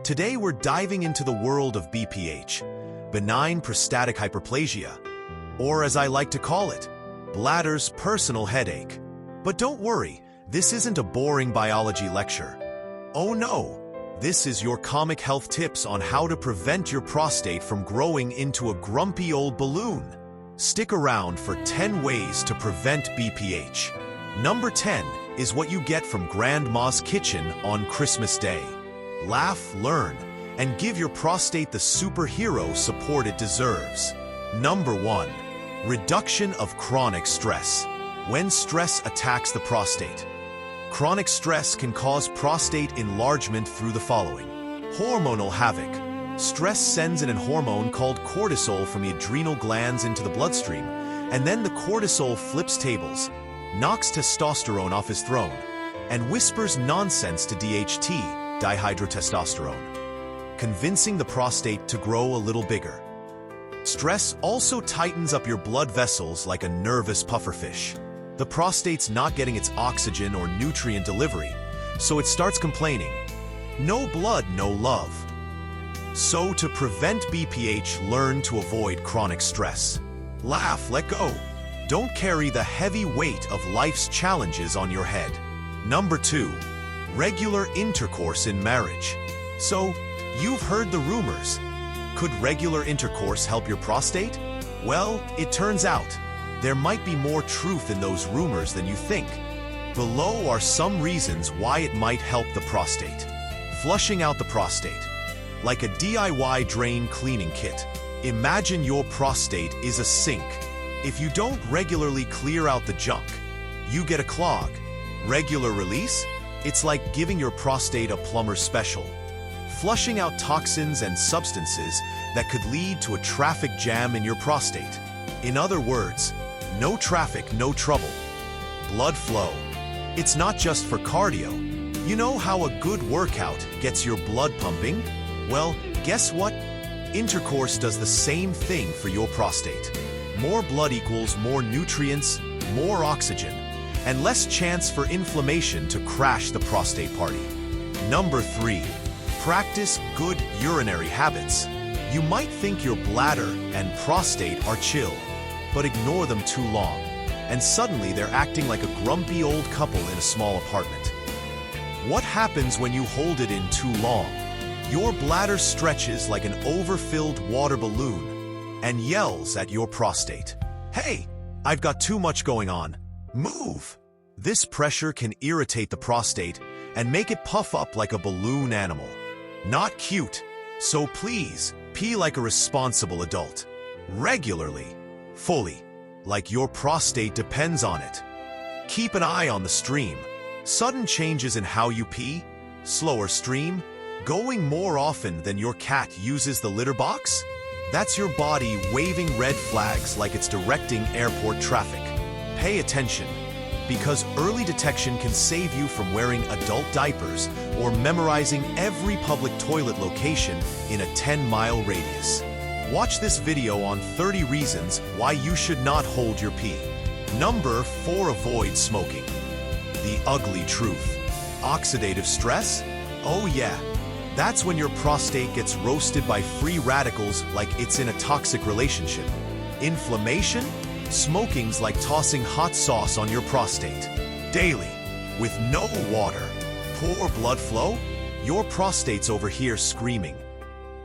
Today we're diving into the world of BPH, benign prostatic hyperplasia, or as I like to call it, bladder's personal headache. But don't worry, this isn't a boring biology lecture. Oh no, this is your comic health tips on how to prevent your prostate from growing into a grumpy old balloon. Stick around for 10 ways to prevent BPH. Number 10 is what you get from Grandma's kitchen on Christmas Day. Laugh, learn, and give your prostate the superhero support it deserves. Number 1. Reduction of chronic stress. When stress attacks the prostate. Chronic stress can cause prostate enlargement through the following. Hormonal havoc. Stress sends in a hormone called cortisol from the adrenal glands into the bloodstream, and then the cortisol flips tables, knocks testosterone off his throne, and whispers nonsense to DHT, dihydrotestosterone, convincing the prostate to grow a little bigger. Stress also tightens up your blood vessels like a nervous pufferfish. The prostate's not getting its oxygen or nutrient delivery, so it starts complaining. No blood, no love. So to prevent BPH, learn to avoid chronic stress. Laugh, let go. Don't carry the heavy weight of life's challenges on your head. Number 2. Regular intercourse in marriage. So, you've heard the rumors. Could regular intercourse help your prostate? Well, it turns out, there might be more truth in those rumors than you think. Below are some reasons why it might help the prostate. Flushing out the prostate. Like a DIY drain cleaning kit. Imagine your prostate is a sink. If you don't regularly clear out the junk, you get a clog. Regular release? It's like giving your prostate a plumber's special. Flushing out toxins and substances that could lead to a traffic jam in your prostate. In other words, no traffic, no trouble. Blood flow. It's not just for cardio. You know how a good workout gets your blood pumping? Well, guess what? Intercourse does the same thing for your prostate. More blood equals more nutrients, more oxygen, and less chance for inflammation to crash the prostate party. Number 3. Practice good urinary habits. You might think your bladder and prostate are chill, but ignore them too long, and suddenly they're acting like a grumpy old couple in a small apartment. What happens when you hold it in too long? Your bladder stretches like an overfilled water balloon and yells at your prostate. Hey, I've got too much going on. Move! This pressure can irritate the prostate and make it puff up like a balloon animal. Not cute, so please, pee like a responsible adult. Regularly, fully, like your prostate depends on it. Keep an eye on the stream. Sudden changes in how you pee, slower stream, going more often than your cat uses the litter box? That's your body waving red flags like it's directing airport traffic. Pay attention, because early detection can save you from wearing adult diapers or memorizing every public toilet location in a 10-mile radius. Watch this video on 30 reasons why you should not hold your pee. Number 4. Avoid smoking. The ugly truth. Oxidative stress? Oh yeah. That's when your prostate gets roasted by free radicals like it's in a toxic relationship. Inflammation? Smoking's like tossing hot sauce on your prostate. Daily, with no water, poor blood flow, your prostate's over here screaming.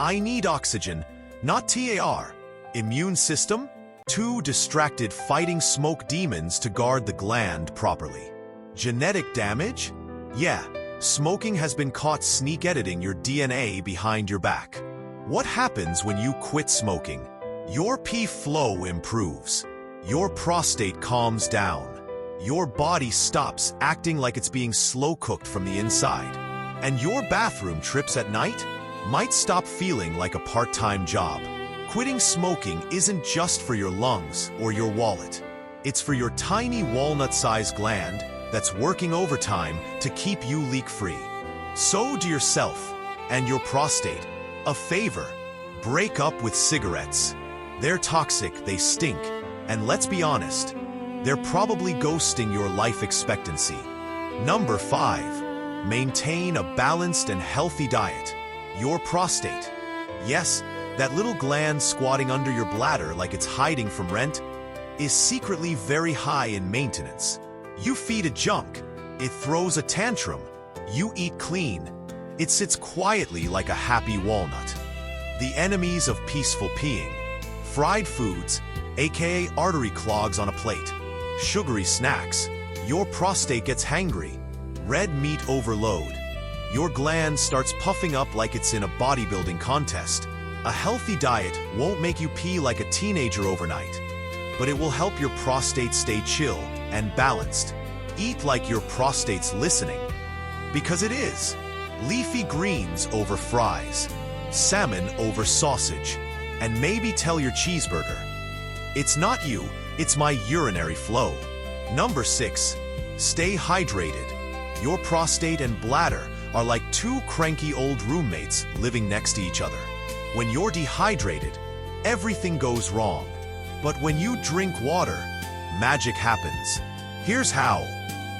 I need oxygen, not TAR. Immune system? Too distracted fighting smoke demons to guard the gland properly. Genetic damage? Yeah. Smoking has been caught sneak editing your DNA behind your back. What happens when you quit smoking? Your pee flow improves. Your prostate calms down. Your body stops acting like it's being slow-cooked from the inside. And your bathroom trips at night might stop feeling like a part-time job. Quitting smoking isn't just for your lungs or your wallet. It's for your tiny walnut-sized gland that's working overtime to keep you leak-free. So do yourself and your prostate a favor. Break up with cigarettes. They're toxic, they stink, and let's be honest, they're probably ghosting your life expectancy. Number 5. Maintain a balanced and healthy diet. Your prostate. Yes, that little gland squatting under your bladder like it's hiding from rent is secretly very high in maintenance. You feed it junk, it throws a tantrum. You eat clean, it sits quietly like a happy walnut. The enemies of peaceful peeing. Fried foods, aka artery clogs on a plate. Sugary snacks, your prostate gets hangry. Red meat overload, your gland starts puffing up like it's in a bodybuilding contest. A healthy diet won't make you pee like a teenager overnight, but it will help your prostate stay chill and balanced. Eat like your prostate's listening, because it is. Leafy greens over fries, salmon over sausage, and maybe tell your cheeseburger, it's not you, it's my urinary flow. Number 6, stay hydrated. Your prostate and bladder are like two cranky old roommates living next to each other. When you're dehydrated, everything goes wrong. But when you drink water, magic happens. Here's how.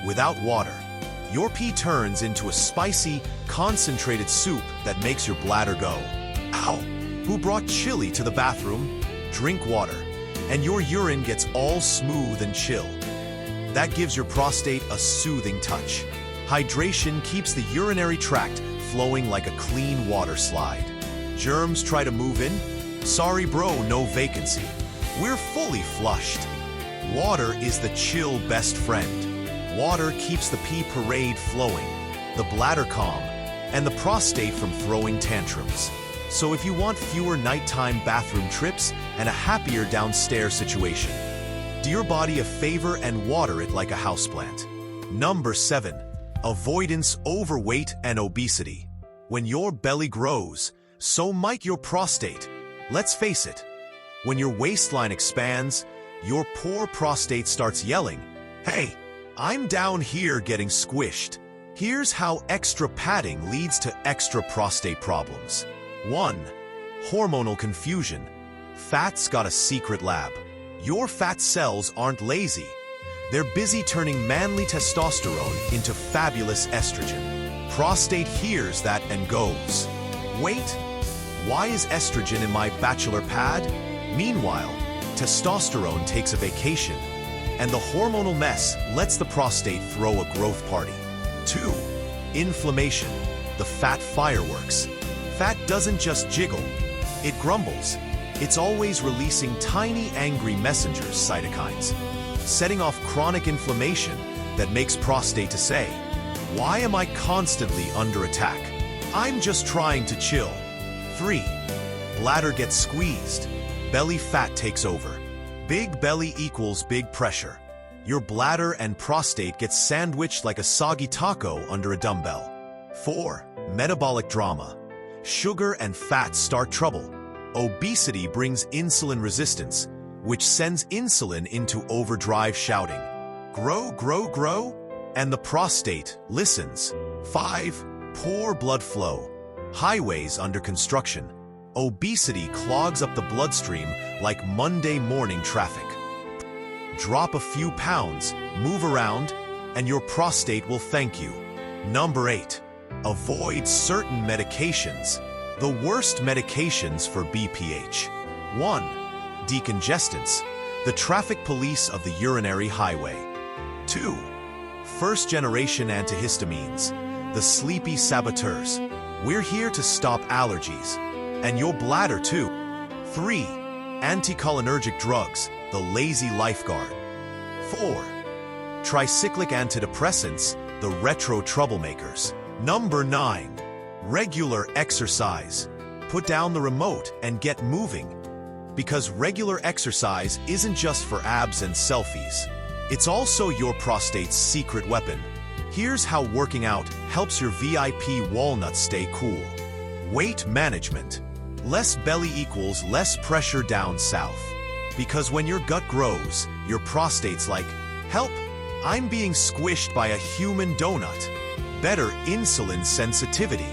Without water, your pee turns into a spicy, concentrated soup that makes your bladder go, ow! Who brought chili to the bathroom? Drink water, and your urine gets all smooth and chill. That gives your prostate a soothing touch. Hydration keeps the urinary tract flowing like a clean water slide. Germs try to move in? Sorry bro, no vacancy. We're fully flushed. Water is the chill best friend. Water keeps the pee parade flowing, the bladder calm, and the prostate from throwing tantrums. So if you want fewer nighttime bathroom trips and a happier downstairs situation, do your body a favor and water it like a houseplant. Number 7. Avoidance overweight and obesity. When your belly grows, so might your prostate. Let's face it, when your waistline expands, your poor prostate starts yelling, hey, I'm down here getting squished. Here's how extra padding leads to extra prostate problems. 1. Hormonal confusion. Fat's got a secret lab. Your fat cells aren't lazy. They're busy turning manly testosterone into fabulous estrogen. Prostate hears that and goes, wait, why is estrogen in my bachelor pad? Meanwhile, testosterone takes a vacation, and the hormonal mess lets the prostate throw a growth party. 2. Inflammation, the fat fireworks. Fat doesn't just jiggle, it grumbles. It's always releasing tiny angry messengers, cytokines, setting off chronic inflammation that makes prostate to say, why am I constantly under attack? I'm just trying to chill. 3. Bladder gets squeezed. Belly fat takes over. Big belly equals big pressure. Your bladder and prostate get sandwiched like a soggy taco under a dumbbell. 4. Metabolic drama. Sugar and fat start trouble. Obesity brings insulin resistance, which sends insulin into overdrive shouting, grow, grow, grow, and the prostate listens. 5. Poor blood flow. Highways under construction. Obesity clogs up the bloodstream like Monday morning traffic. Drop a few pounds, move around, and your prostate will thank you. Number 8. Avoid certain medications. The worst medications for BPH. 1. Decongestants, the traffic police of the urinary highway. 2. First-generation antihistamines, the sleepy saboteurs. We're here to stop allergies, and your bladder too. 3. Anticholinergic drugs, the lazy lifeguard. 4. Tricyclic antidepressants, the retro troublemakers. Number 9. Regular exercise. Put down the remote and get moving. Because regular exercise isn't just for abs and selfies. It's also your prostate's secret weapon. Here's how working out helps your VIP walnuts stay cool. Weight management. Less belly equals less pressure down south. Because when your gut grows, your prostate's like, help, I'm being squished by a human donut. Better insulin sensitivity.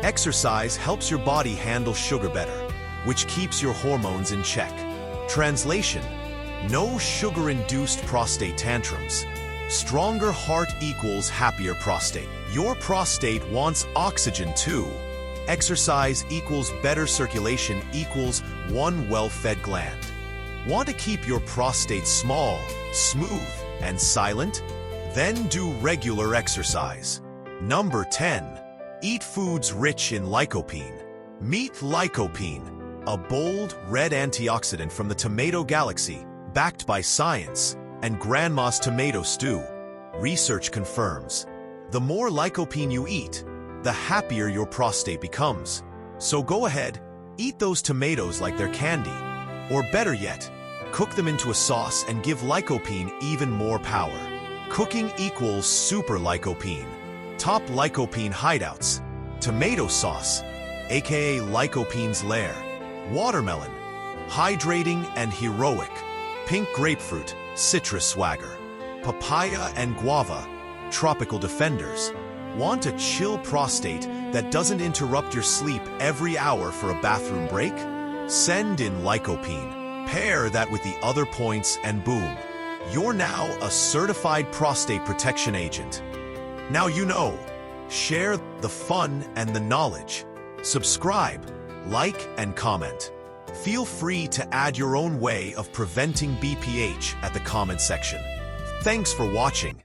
Exercise helps your body handle sugar better, which keeps your hormones in check. Translation: no sugar-induced prostate tantrums. Stronger heart equals happier prostate. Your prostate wants oxygen too. Exercise equals better circulation equals one well-fed gland. Want to keep your prostate small, smooth, and silent? Then do regular exercise. Number 10. Eat foods rich in lycopene. Meet lycopene, a bold red antioxidant from the tomato galaxy, backed by science, and Grandma's tomato stew. Research confirms, the more lycopene you eat, the happier your prostate becomes. So go ahead, eat those tomatoes like they're candy. Or better yet, cook them into a sauce and give lycopene even more power. Cooking equals super lycopene. Top lycopene hideouts: tomato sauce, aka lycopene's lair; watermelon, hydrating and heroic; pink grapefruit, citrus swagger; papaya and guava, tropical defenders. Want a chill prostate that doesn't interrupt your sleep every hour for a bathroom break? Send in lycopene. Pair that with the other points and boom, you're now a certified prostate protection agent. Now you know. Share the fun and the knowledge. Subscribe, like, and comment. Feel free to add your own way of preventing BPH at the comment section. Thanks for watching.